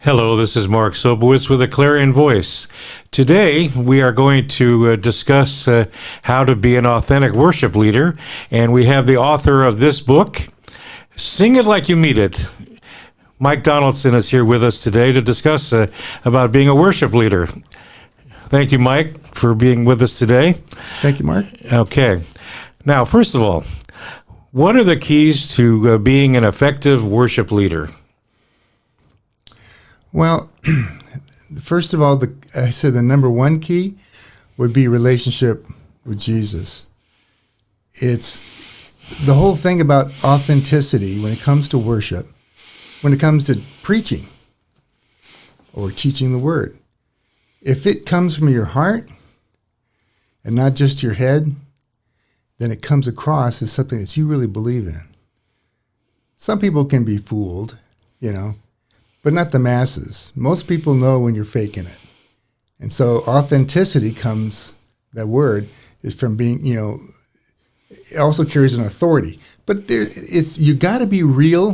Hello, this is Mark Sobowitz with a Clarion Voice. Today, we are going to discuss how to be an authentic worship leader, and we have the author of this book, Sing It Like You Mean It. Mike Donaldson is here with us today to discuss about being a worship leader. Thank you, Mike, for being with us today. Thank you, Mark. Okay. Now, first of all, what are the keys to being an effective worship leader? Well, first of all, I said the number one key would be relationship with Jesus. It's the whole thing about authenticity when it comes to worship, when it comes to preaching or teaching the word. If it comes from your heart and not just your head, then it comes across as something that you really believe in. Some people can be fooled, but not the masses. Most people know when you're faking it. And so authenticity comes, that word, is from being, it also carries an authority. But you got to be real,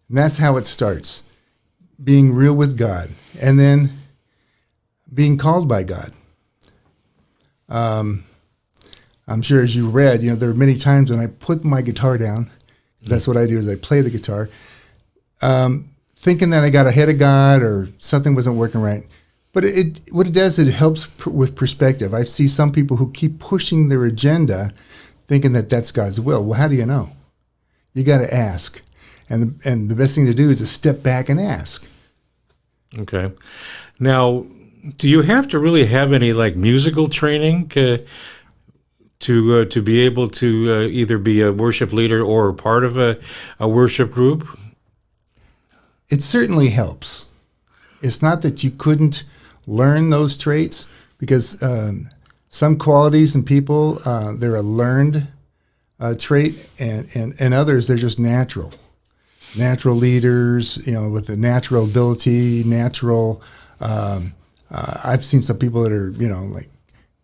and that's how it starts. Being real with God, and then being called by God. I'm sure as you read, there are many times when I put my guitar down. That's what I do, is I play the guitar. Thinking that I got ahead of God or something wasn't working right. But what it does, it helps with perspective. I see some people who keep pushing their agenda thinking that that's God's will. Well, how do you know? You got to ask. And the best thing to do is to step back and ask. Okay. Now, do you have to really have any musical training to be able to either be a worship leader or part of a worship group? It certainly helps. It's not that you couldn't learn those traits, because some qualities in people, they're a learned trait, and others, they're just natural. Natural leaders, with a natural ability, natural. I've seen some people that are,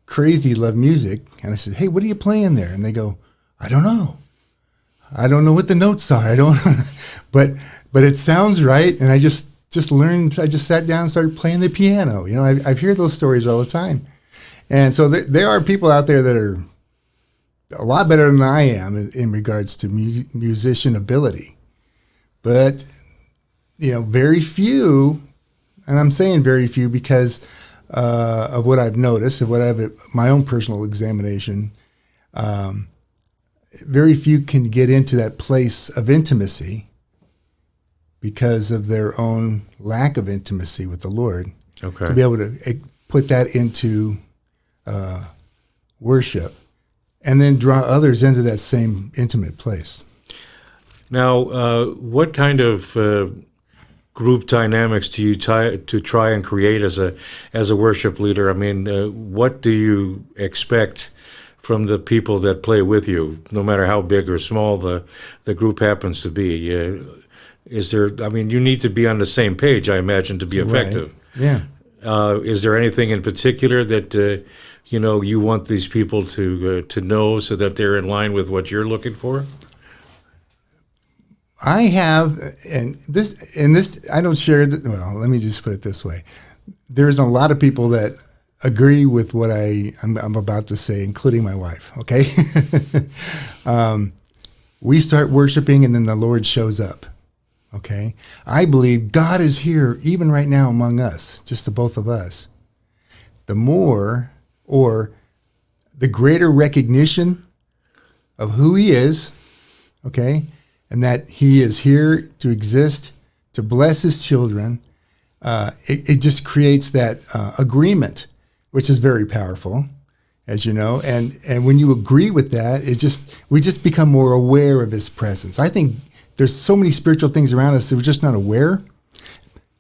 crazy, love music. And I said, hey, what are you playing there? And they go, I don't know. I don't know what the notes are. I don't but it sounds right. And I just learned, I just sat down and started playing the piano. I've heard those stories all the time. And so there are people out there that are a lot better than I am in regards to musician ability. But, very few, and I'm saying very few because of what I've noticed, of what I've, my own personal examination, very few can get into that place of intimacy because of their own lack of intimacy with the Lord. Okay. To be able to put that into worship and then draw others into that same intimate place. Now, what kind of group dynamics do you try and create as a worship leader? I mean, what do you expect from the people that play with you, no matter how big or small the group happens to be? You need to be on the same page, I imagine, to be effective. Right. Yeah. Is there anything in particular that you want these people to know so that they're in line with what you're looking for? I have, and this, I don't share. Well, let me just put it this way: there's a lot of people that agree with what I'm about to say, including my wife. Okay, we start worshiping, and then the Lord shows up. Okay, I believe God is here, even right now among us, just the both of us. The more, or the greater recognition of who He is. Okay. And that He is here to exist, to bless His children. It just creates that agreement, which is very powerful, as you know. And when you agree with that, we just become more aware of His presence. I think there's so many spiritual things around us that we're just not aware.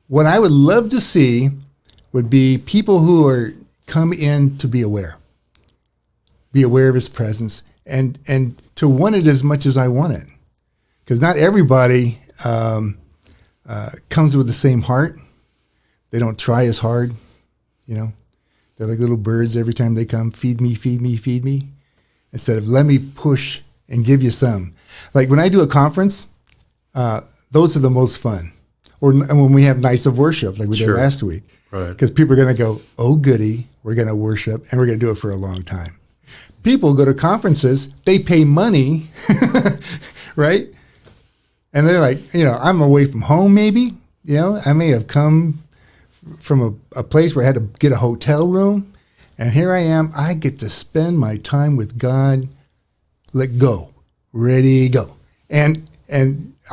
What I would love to see would be people who come in to be aware of His presence, and to want it as much as I want it. Because not everybody comes with the same heart. They don't try as hard, They're like little birds every time they come, feed me, feed me, feed me. Instead of let me push and give you some. Like when I do a conference, those are the most fun. or when we have nights of worship like we did Sure. last week. Right. Because people are going to go, oh, goody, we're going to worship, and we're going to do it for a long time. People go to conferences, they pay money, right? And they're like, I'm away from home maybe. I may have come from a place where I had to get a hotel room, and here I am. I get to spend my time with God. Let go, ready, go. And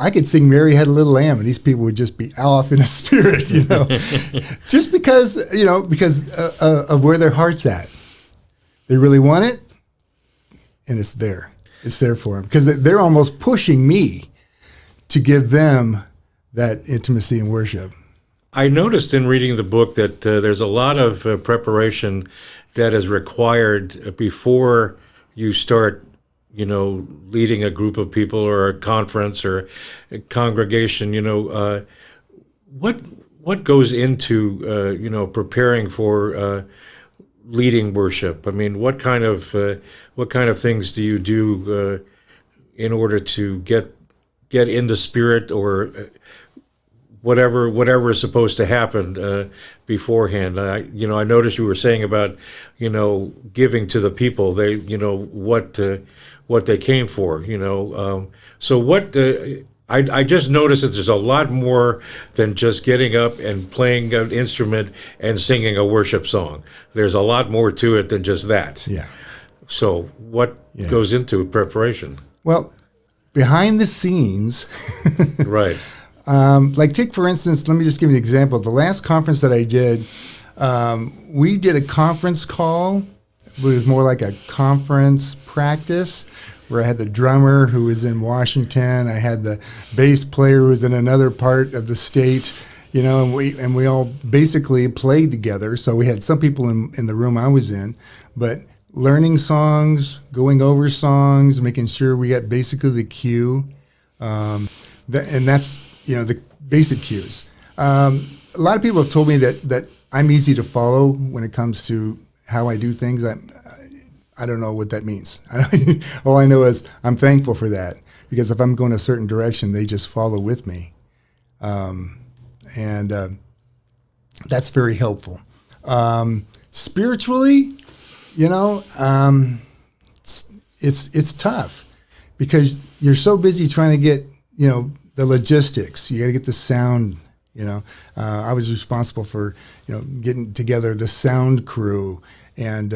I could sing Mary Had a Little Lamb, and these people would just be off in the spirit, just because of where their heart's at. They really want it, and it's there. It's there for them because they're almost pushing me to give them that intimacy and worship. I noticed in reading the book that there's a lot of preparation that is required before you start, leading a group of people or a conference or a congregation. What goes into preparing for leading worship? I mean, what kind of things do you do in order to get in the spirit or whatever is supposed to happen beforehand? I noticed you were saying about giving to the people, they what they came for. So what I just noticed that there's a lot more than just getting up and playing an instrument and singing a worship song. There's a lot more to it than just that. Yeah. So what goes into preparation? Well, behind the scenes, Right. like take for instance, let me just give you an example. The last conference that I did, we did a conference call. It was more like a conference practice where I had the drummer who was in Washington. I had the bass player who was in another part of the state, and we all basically played together. So we had some people in the room I was in, but learning songs, going over songs, making sure we got basically the cue. And that's, the basic cues. A lot of people have told me that I'm easy to follow when it comes to how I do things. I don't know what that means. All I know is I'm thankful for that, because if I'm going a certain direction, they just follow with me. And that's very helpful. Spiritually, it's tough because you're so busy trying to get, the logistics. You got to get the sound. I was responsible for, getting together the sound crew and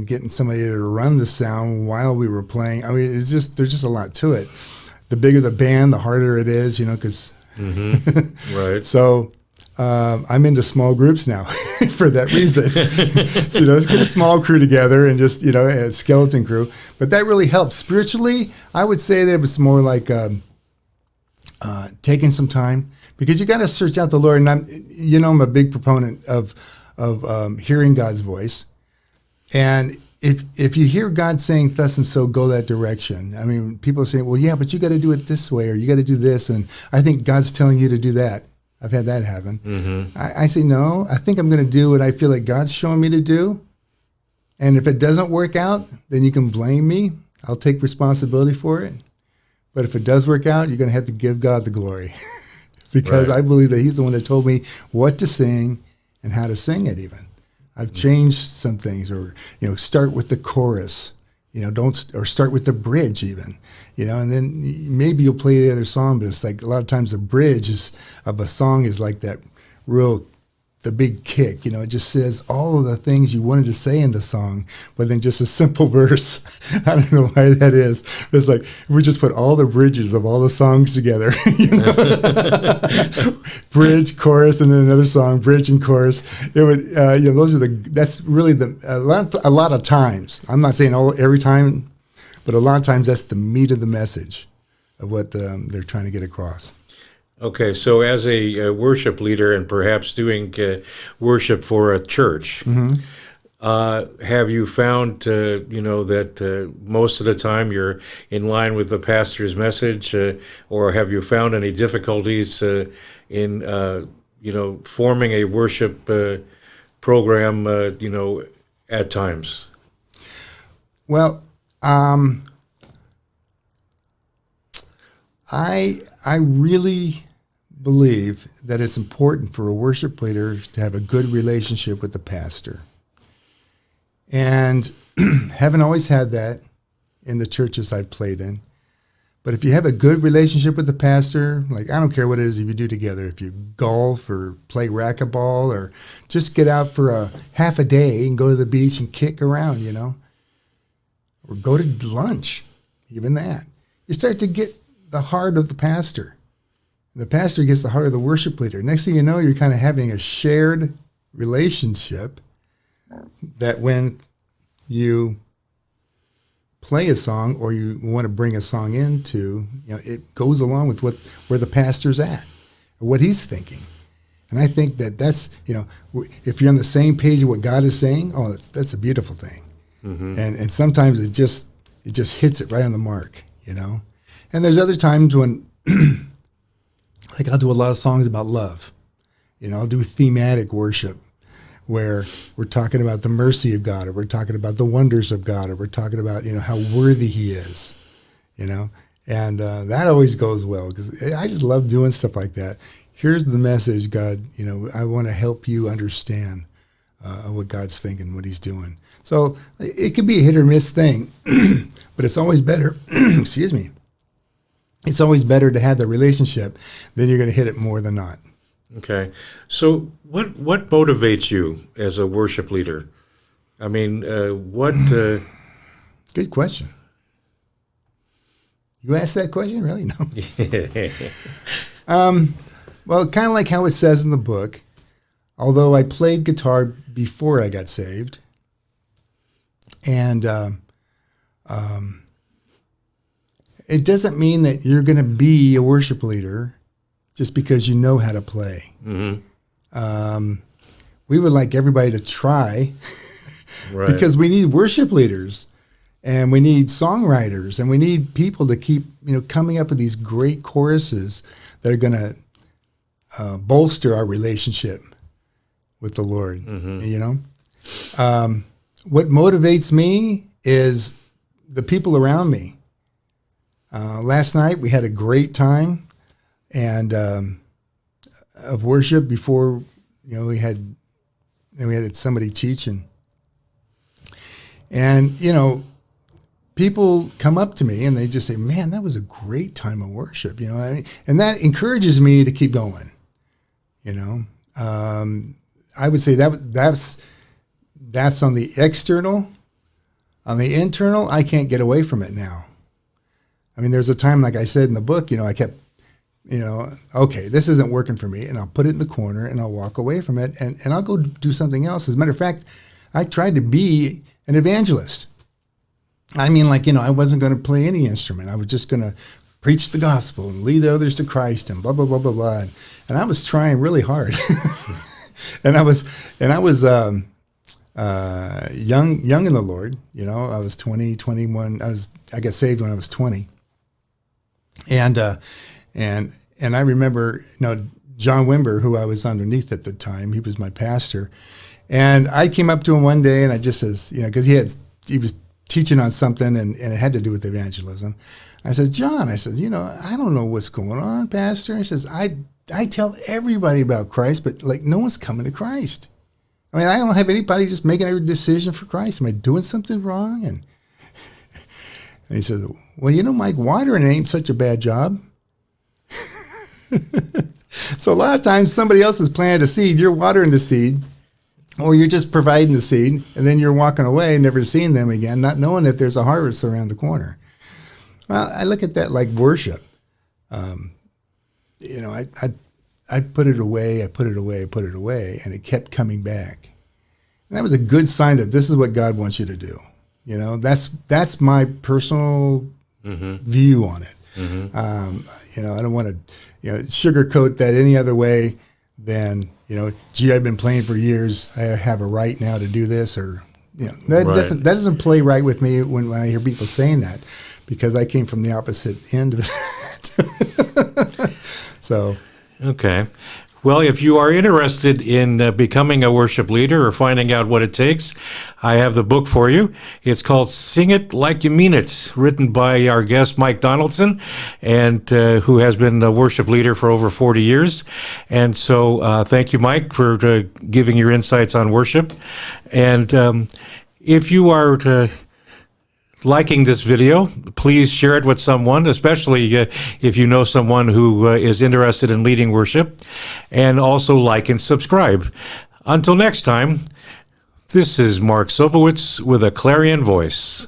getting somebody to run the sound while we were playing. I mean, there's just a lot to it. The bigger the band, the harder it is, because. Mm-hmm. Right. So I'm into small groups now for that reason. So let's get a small crew together and just a skeleton crew. But that really helps spiritually. I would say that it was more like taking some time, because you got to search out the Lord. And I'm a big proponent of hearing God's voice. And if you hear God saying thus and so, go that direction. I mean, people are saying, well, yeah, but you got to do it this way, or you got to do this. And I think God's telling you to do that. I've had that happen. Mm-hmm. I say, no, I think I'm going to do what I feel like God's showing me to do. And if it doesn't work out, then you can blame me. I'll take responsibility for it. But if it does work out, you're going to have to give God the glory. Because Right. I believe that he's the one that told me what to sing and how to sing it even. I've changed some things, or, start with the chorus, or start with the bridge even, and then maybe you'll play the other song, but it's like a lot of times the bridge of a song is like that the big kick, it just says all of the things you wanted to say in the song, but then just a simple verse. I don't know why that is. It's like, if we just put all the bridges of all the songs together, bridge, chorus, and then another song, bridge and chorus. It would, that's really a lot of times. I'm not saying every time, but a lot of times that's the meat of the message of what they're trying to get across. Okay, so as a worship leader and perhaps doing worship for a church, Mm-hmm. Have you found, that most of the time you're in line with the pastor's message, or have you found any difficulties in, forming a worship program, at times? Well, I really believe that it's important for a worship leader to have a good relationship with the pastor. And haven't always had that in the churches I've played in. But if you have a good relationship with the pastor, like I don't care what it is if you do together, if you golf or play racquetball or just get out for a half a day and go to the beach and kick around, or go to lunch, even that. You start to get the heart of the pastor. The pastor gets the heart of the worship leader. Next thing you know, you're kind of having a shared relationship that when you play a song or you want to bring a song into, it goes along with where the pastor's at or what he's thinking. And I think that's, if you're on the same page of what God is saying, that's a beautiful thing. Mm-hmm. And sometimes it just hits it right on the mark, And there's other times when, like I'll do a lot of songs about love. I'll do thematic worship where we're talking about the mercy of God, or we're talking about the wonders of God, or we're talking about, how worthy he is, and that always goes well because I just love doing stuff like that. Here's the message, God, I want to help you understand what God's thinking, what he's doing. So it could be a hit or miss thing, but it's always better, excuse me, it's always better to have the relationship than you're going to hit it more than not. Okay. So what motivates you as a worship leader? I mean, what... Good question. You asked that question? Really? No. Well, kind of like how it says in the book, although I played guitar before I got saved, and it doesn't mean that you're going to be a worship leader just because you know how to play. Mm-hmm. We would like everybody to try right. Because we need worship leaders and we need songwriters and we need people to keep, coming up with these great choruses that are going to bolster our relationship with the Lord. Mm-hmm. What motivates me is the people around me. Last night we had a great time and of worship before we had somebody teaching, and people come up to me and they just say, "Man, that was a great time of worship," and that encourages me to keep going. I would say that's on the external. On the internal, I can't get away from it now. I mean, there's a time, like I said in the book, I kept, okay, this isn't working for me, and I'll put it in the corner, and I'll walk away from it, and I'll go do something else. As a matter of fact, I tried to be an evangelist. I mean, I wasn't going to play any instrument. I was just going to preach the gospel and lead others to Christ and blah, blah, blah, blah, blah. And I was trying really hard. and I was young in the Lord. I was 20, 21. I got saved when I was 20. And I remember, John Wimber, who I was underneath at the time, he was my pastor. And I came up to him one day and I just says, because he was teaching on something and it had to do with evangelism. I said, John, I don't know what's going on, Pastor. I says, I tell everybody about Christ, but no one's coming to Christ. I mean, I don't have anybody just making every decision for Christ. Am I doing something wrong? And he says, well, Mike, watering ain't such a bad job. So a lot of times somebody else has planted a seed, you're watering the seed, or you're just providing the seed, and then you're walking away, never seeing them again, not knowing that there's a harvest around the corner. Well, I look at that like worship. I put it away, and it kept coming back. And that was a good sign that this is what God wants you to do. That's my personal view on it. Mm-hmm. I don't want to, sugarcoat that any other way than, I've been playing for years. I have a right now to do this, or that right. doesn't play right with me when I hear people saying that, because I came from the opposite end of that. So, okay. Well, if you are interested in becoming a worship leader or finding out what it takes, I have the book for you. It's called Sing It Like You Mean It, written by our guest, Mike Donaldson, and who has been a worship leader for over 40 years. And so thank you, Mike, for giving your insights on worship. And if you are liking this video, please share it with someone, especially if you know someone who is interested in leading worship, and also like and subscribe. Until next time, this is Mark Sobowitz with a Clarion Voice.